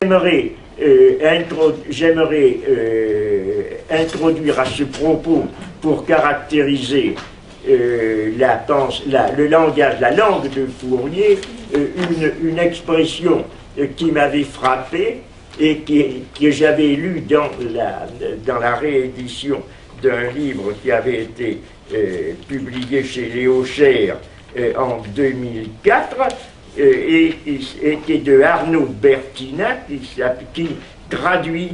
J'aimerais introduire à ce propos, pour caractériser le langage, la langue de Fourier, une expression qui m'avait frappé et que j'avais lu dans la réédition d'un livre qui avait été publié chez Léo Cher en 2004, et qui est de Arnaud Bertinac, qui traduit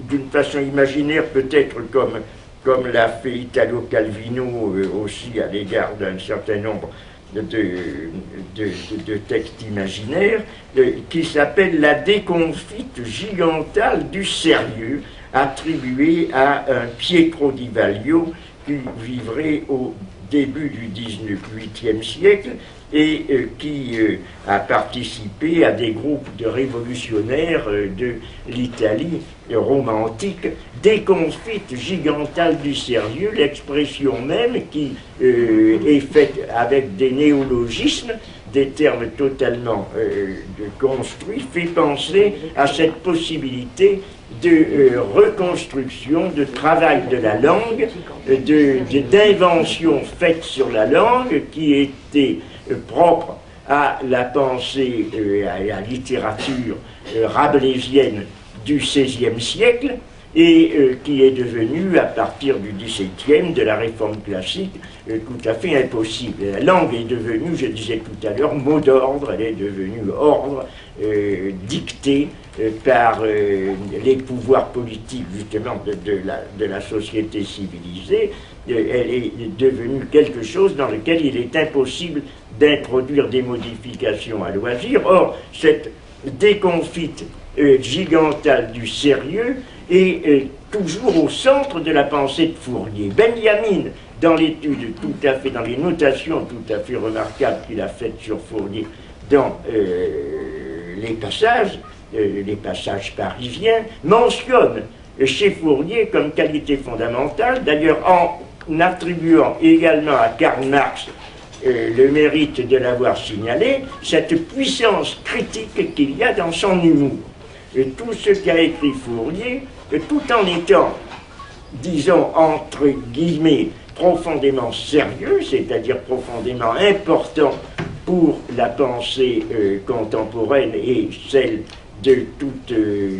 d'une façon imaginaire, peut-être comme l'a fait Italo Calvino aussi à l'égard d'un certain nombre de textes imaginaires, qui s'appelle La déconfite gigantale du sérieux, attribuée à un Pietro di Vaglio qui vivrait au début du XVIIIe siècle et qui a participé à des groupes de révolutionnaires de l'Italie romantique. Déconfite gigantale du sérieux, l'expression même qui est faite avec des néologismes, des termes totalement construits, fait penser à cette possibilité de reconstruction, de travail de la langue, d'invention faite sur la langue qui était propre à la pensée et à la littérature rabelaisienne du XVIe siècle et qui est devenue, à partir du XVIIe, de la réforme classique, tout à fait impossible. La langue est devenue, je disais tout à l'heure, mot d'ordre, elle est devenue ordre dicté par les pouvoirs politiques, justement, de la société civilisée. Elle est devenue quelque chose dans lequel il est impossible d'introduire des modifications à loisir. Or, cette déconfite gigantale du sérieux est toujours au centre de la pensée de Fourier. Benjamin, dans l'étude tout à fait, dans les notations tout à fait remarquables qu'il a faites sur Fourier, dans les passages parisiens, mentionne chez Fourier comme qualité fondamentale, d'ailleurs en attribuant également à Karl Marx le mérite de l'avoir signalé, cette puissance critique qu'il y a dans son humour. Et tout ce qu'a écrit Fourier, tout en étant, disons, entre guillemets, profondément sérieux, c'est-à-dire profondément important pour la pensée contemporaine et celle de toute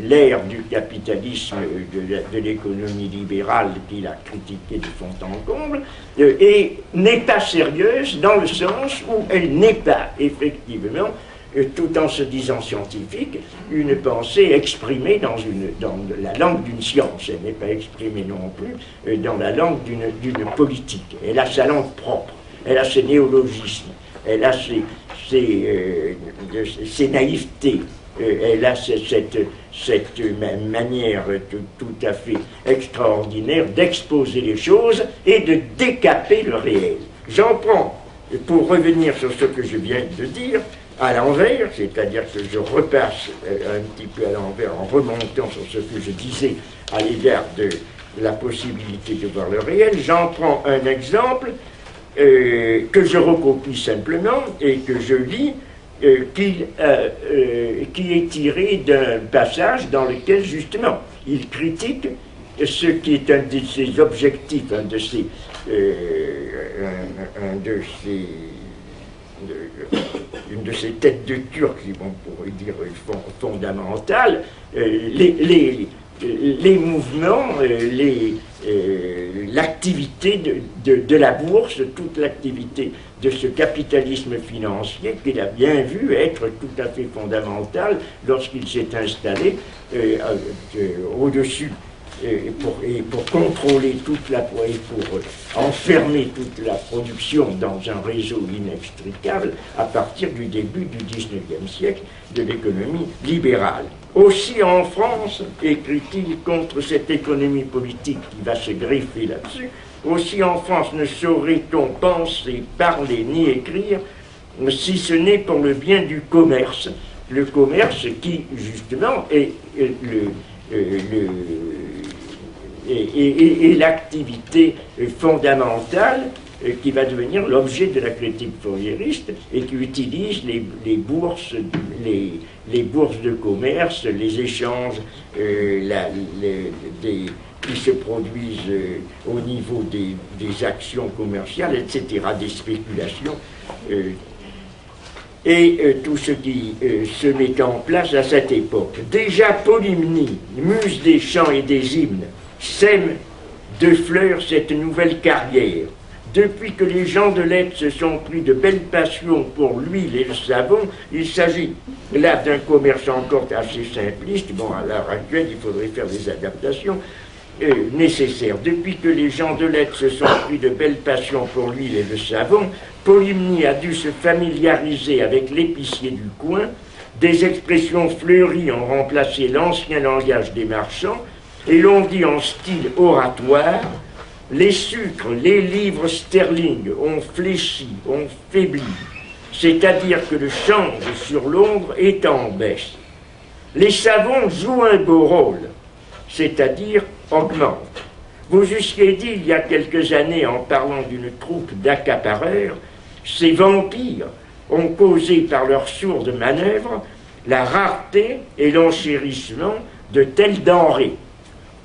l'ère du capitalisme, de l'économie libérale qu'il a critiquée de fond en comble, et n'est pas sérieuse dans le sens où elle n'est pas effectivement, tout en se disant scientifique, une pensée exprimée dans la langue d'une science. Elle n'est pas exprimée non plus dans la langue d'une politique. Elle a sa langue propre, elle a ses néologismes, elle a ses naïvetés, elle a cette manière tout à fait extraordinaire d'exposer les choses et de décaper le réel. J'en prends, pour revenir sur ce que je viens de dire, à l'envers, c'est-à-dire que je repasse un petit peu à l'envers en remontant sur ce que je disais à l'égard de la possibilité de voir le réel. J'en prends un exemple que je recopie simplement et que je lis, qui est tiré d'un passage dans lequel justement il critique ce qui est un de ses objectifs, une de ces têtes de turc, on pourrait dire fondamentales, les mouvements, l'activité de la bourse, toute l'activité de ce capitalisme financier qu'il a bien vu être tout à fait fondamental lorsqu'il s'est installé au-dessus. Et pour contrôler toute la et pour enfermer toute la production dans un réseau inextricable à partir du début du XIXe siècle de l'économie libérale. Aussi en France, écrit-il, contre cette économie politique qui va se greffer là-dessus, aussi en France ne saurait-on penser, parler ni écrire si ce n'est pour le bien du commerce. Le commerce qui, justement, est l'activité fondamentale qui va devenir l'objet de la critique fourriériste et qui utilise les bourses de commerce, les échanges qui se produisent au niveau des actions commerciales, etc., des spéculations, tout ce qui se met en place à cette époque. Déjà Polymnie, muse des chants et des hymnes, sème de fleurs cette nouvelle carrière. Depuis que les gens de lettres se sont pris de belles passions pour l'huile et le savon, il s'agit là d'un commerce encore assez simpliste. Bon, à l'heure actuelle, il faudrait faire des adaptations nécessaires. Depuis que les gens de lettres se sont pris de belles passions pour l'huile et le savon, Polymnie a dû se familiariser avec l'épicier du coin. Des expressions fleuries ont remplacé l'ancien langage des marchands, et l'on dit en style oratoire: les sucres, les livres sterling ont fléchi, ont faibli, c'est-à-dire que le change sur Londres est en baisse. Les savons jouent un beau rôle, c'est-à-dire augmentent. Vous eussiez dit il y a quelques années, en parlant d'une troupe d'accapareurs, ces vampires ont causé par leurs sourdes manœuvres la rareté et l'enchérissement de telles denrées.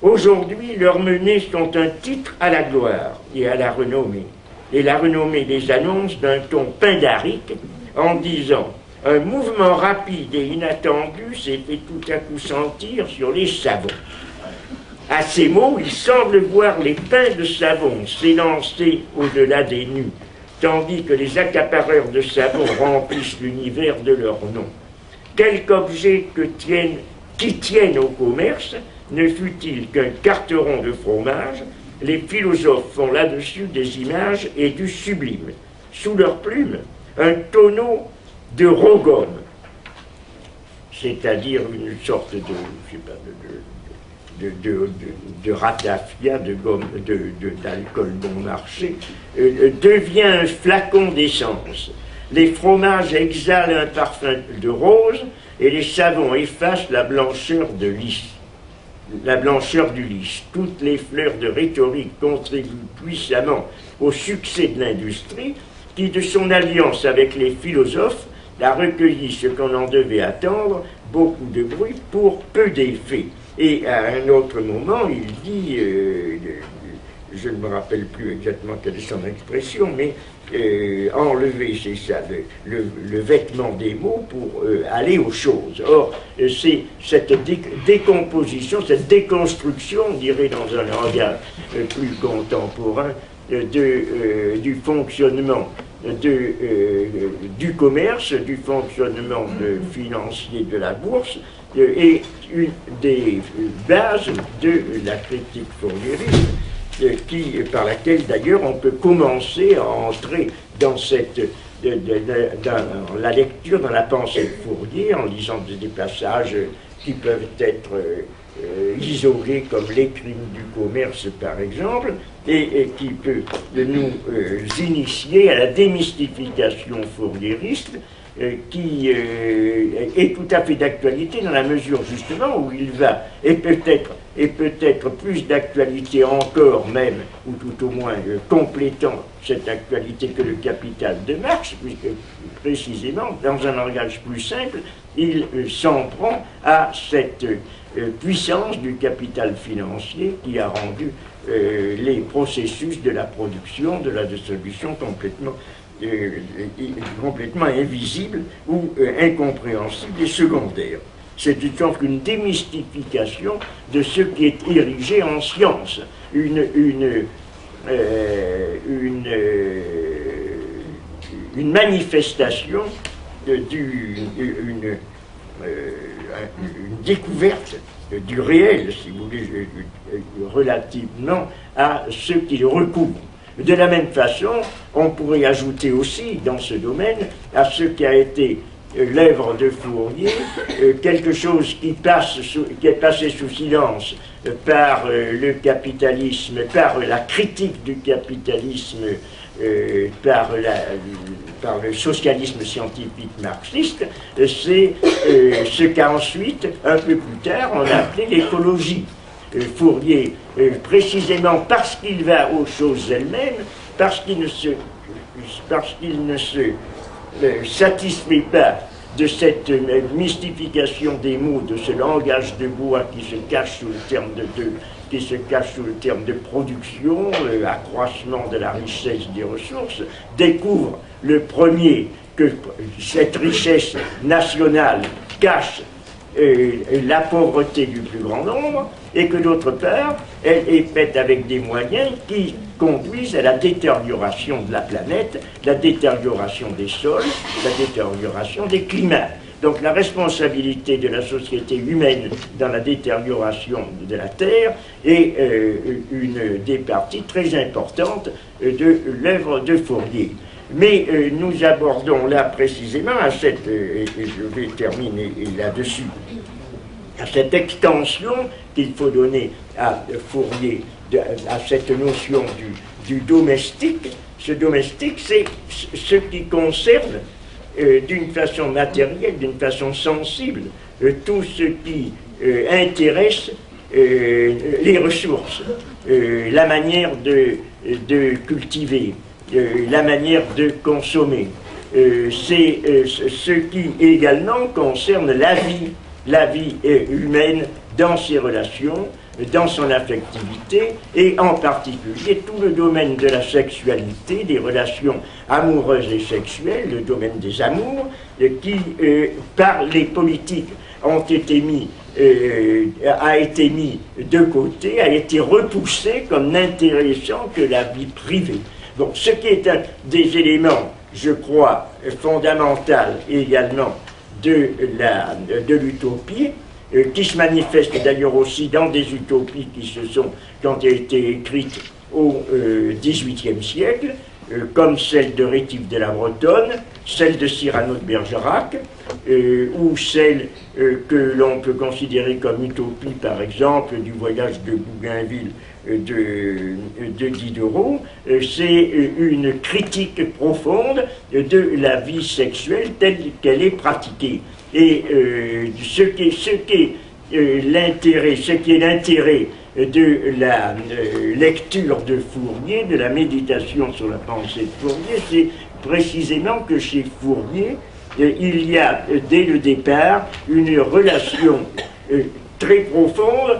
Aujourd'hui, leurs menées sont un titre à la gloire et à la renommée. Et la renommée les annonce d'un ton pindarique en disant: un mouvement rapide et inattendu s'est fait tout à coup sentir sur les savons. À ces mots, il semble voir les pains de savon s'élancer au-delà des nues, tandis que les accapareurs de savon remplissent l'univers de leur nom. Quelque objet qui tienne au commerce, ne fût-il qu'un carteron de fromage, les philosophes font là-dessus des images et du sublime. Sous leur plume, un tonneau de rogome, c'est-à-dire une sorte de, je sais pas, de ratafia, de gomme, d'alcool bon marché, devient un flacon d'essence. Les fromages exhalent un parfum de rose et les savons effacent la blancheur de lys. La blancheur du lys. Toutes les fleurs de rhétorique contribuent puissamment au succès de l'industrie qui, de son alliance avec les philosophes, a recueilli ce qu'on en devait attendre, beaucoup de bruit pour peu d'effet. Et à un autre moment, il dit, je ne me rappelle plus exactement quelle est son expression, mais enlever, c'est ça, le vêtement des mots pour aller aux choses. Or, c'est cette décomposition, cette déconstruction, on dirait dans un langage plus contemporain, du fonctionnement du commerce, du fonctionnement financier de la bourse, et une des bases de la critique fourriériste, par laquelle d'ailleurs on peut commencer à entrer dans dans la lecture, dans la pensée de Fourier, en lisant des passages qui peuvent être isolés comme les crimes du commerce par exemple, et qui peut nous initier à la démystification fourriériste, qui est tout à fait d'actualité dans la mesure justement où il va, et peut-être plus d'actualité encore même, ou tout au moins complétant cette actualité que le Capital de Marx, puisque précisément, dans un langage plus simple, il s'en prend à cette puissance du capital financier qui a rendu les processus de la production, de la distribution complètement invisible ou incompréhensible et secondaire. C'est une démystification de ce qui est érigé en science, une manifestation, une découverte du réel, si vous voulez, relativement à ce qu'il recouvre. De la même façon, on pourrait ajouter aussi, dans ce domaine, à ce qui a été l'œuvre de Fourier, quelque chose qui est passé sous silence par le capitalisme, par la critique du capitalisme, par le socialisme scientifique marxiste, c'est ce qu'ensuite, un peu plus tard, on a appelé l'écologie. Fourier, précisément parce qu'il va aux choses elles-mêmes, parce qu'il ne se satisfait pas de cette mystification des mots, de ce langage de bois qui se cache sous le terme de production, accroissement de la richesse des ressources, découvre le premier que cette richesse nationale cache la pauvreté du plus grand nombre, et que d'autre part, elle est faite avec des moyens qui conduisent à la détérioration de la planète, la détérioration des sols, la détérioration des climats. Donc la responsabilité de la société humaine dans la détérioration de la Terre est une des parties très importantes de l'œuvre de Fourier. Mais nous abordons là précisément, et je vais terminer là-dessus, à cette extension qu'il faut donner à Fourier, à cette notion du domestique. Ce domestique, c'est ce qui concerne d'une façon matérielle, d'une façon sensible, tout ce qui intéresse les ressources, la manière de cultiver, la manière de consommer. C'est ce qui également concerne la vie humaine dans ses relations, dans son affectivité, et en particulier tout le domaine de la sexualité, des relations amoureuses et sexuelles, le domaine des amours, qui, par les politiques, a été mis de côté, a été repoussé comme n'intéressant que la vie privée. Donc, ce qui est un des éléments, je crois, fondamentaux également de l'utopie, qui se manifeste d'ailleurs aussi dans des utopies qui ont été écrites au XVIIIe siècle, comme celle de Rétif de la Bretonne, celle de Cyrano de Bergerac, ou celle que l'on peut considérer comme utopie, par exemple, du voyage de Bougainville de Diderot. C'est une critique profonde de la vie sexuelle telle qu'elle est pratiquée. Et ce qui est l'intérêt de la lecture de Fourier, de la méditation sur la pensée de Fourier, c'est précisément que chez Fourier, il y a dès le départ une relation très profonde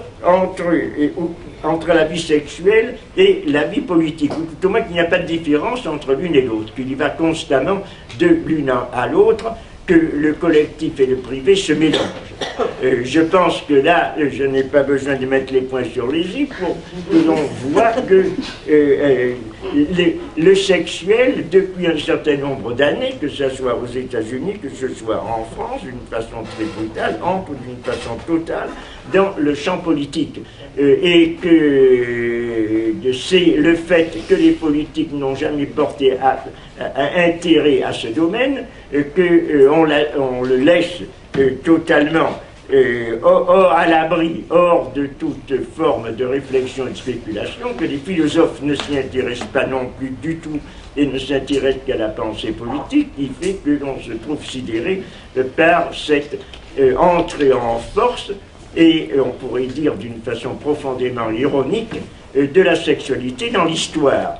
entre la vie sexuelle et la vie politique, ou tout au moins qu'il n'y a pas de différence entre l'une et l'autre, qu'il y va constamment de l'une à l'autre, que le collectif et le privé se mélangent. Je pense que là, je n'ai pas besoin de mettre les points sur les i pour que l'on voit que le sexuel, depuis un certain nombre d'années, que ce soit aux États-Unis, que ce soit en France, d'une façon très brutale, entre d'une façon totale, dans le champ politique. Et que c'est le fait que les politiques n'ont jamais porté intérêt à ce domaine, qu'on le laisse totalement à l'abri, hors de toute forme de réflexion et de spéculation, que les philosophes ne s'y intéressent pas non plus du tout et ne s'intéressent qu'à la pensée politique, qui fait que l'on se trouve sidéré par cette entrée en force, et on pourrait dire d'une façon profondément ironique, de la sexualité dans l'histoire,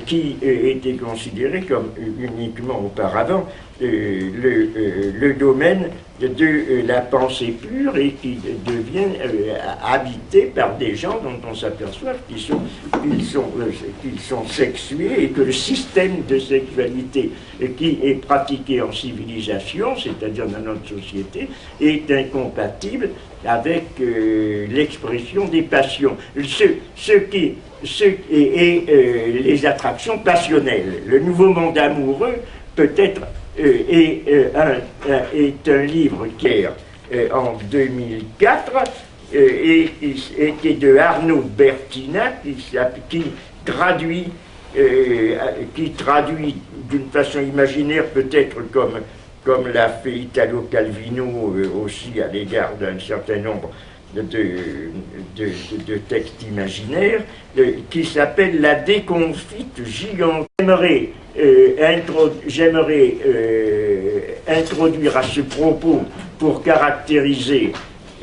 qui était considéré comme uniquement auparavant le domaine de la pensée pure, et qui devient habité par des gens dont on s'aperçoit qu'ils sont sexués, et que le système de sexualité qui est pratiqué en civilisation, c'est-à-dire dans notre société, est incompatible avec l'expression des passions. Les attractions passionnelles. Le nouveau monde amoureux, peut-être, est un livre qui est en 2004 et qui est de Arnaud Bertina, qui traduit d'une façon imaginaire, peut-être comme l'a fait Italo Calvino aussi à l'égard d'un certain nombre de textes imaginaires, qui s'appelle La déconfite gigante. J'aimerais introduire à ce propos, pour caractériser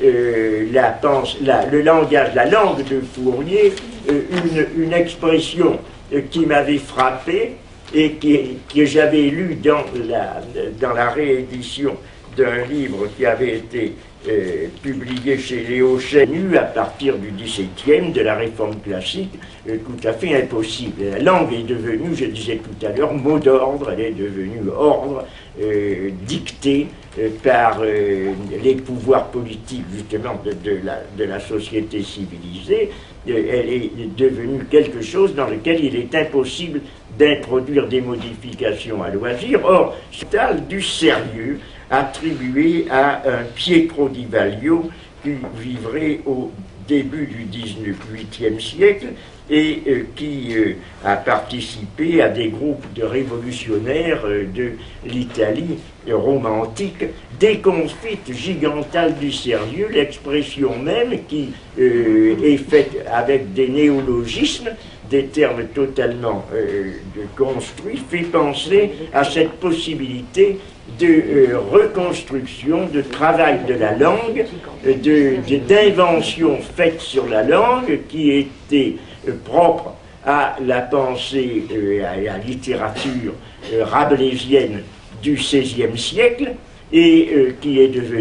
le langage, la langue de Fourier, une expression qui m'avait frappé et que j'avais lu dans la réédition d'un livre qui avait été publié chez Léo Chenu à partir du XVIIe, de la Réforme classique, tout à fait impossible. La langue est devenue, je disais tout à l'heure, mot d'ordre, elle est devenue ordre, dicté par les pouvoirs politiques justement de la société civilisée. Elle est devenue quelque chose dans lequel il est impossible d'introduire des modifications à loisir. Or, c'est du sérieux attribué à un Pietro di Vaglio qui vivrait au début du XVIIIe siècle et qui a participé à des groupes de révolutionnaires de l'Italie romantique, déconfite gigantale du sérieux, l'expression même qui est faite avec des néologismes, des termes totalement construits, fait penser à cette possibilité de reconstruction, de travail de la langue, d'invention faite sur la langue qui était propre à la pensée, à la littérature rabelaisienne du XVIe siècle et qui est devenue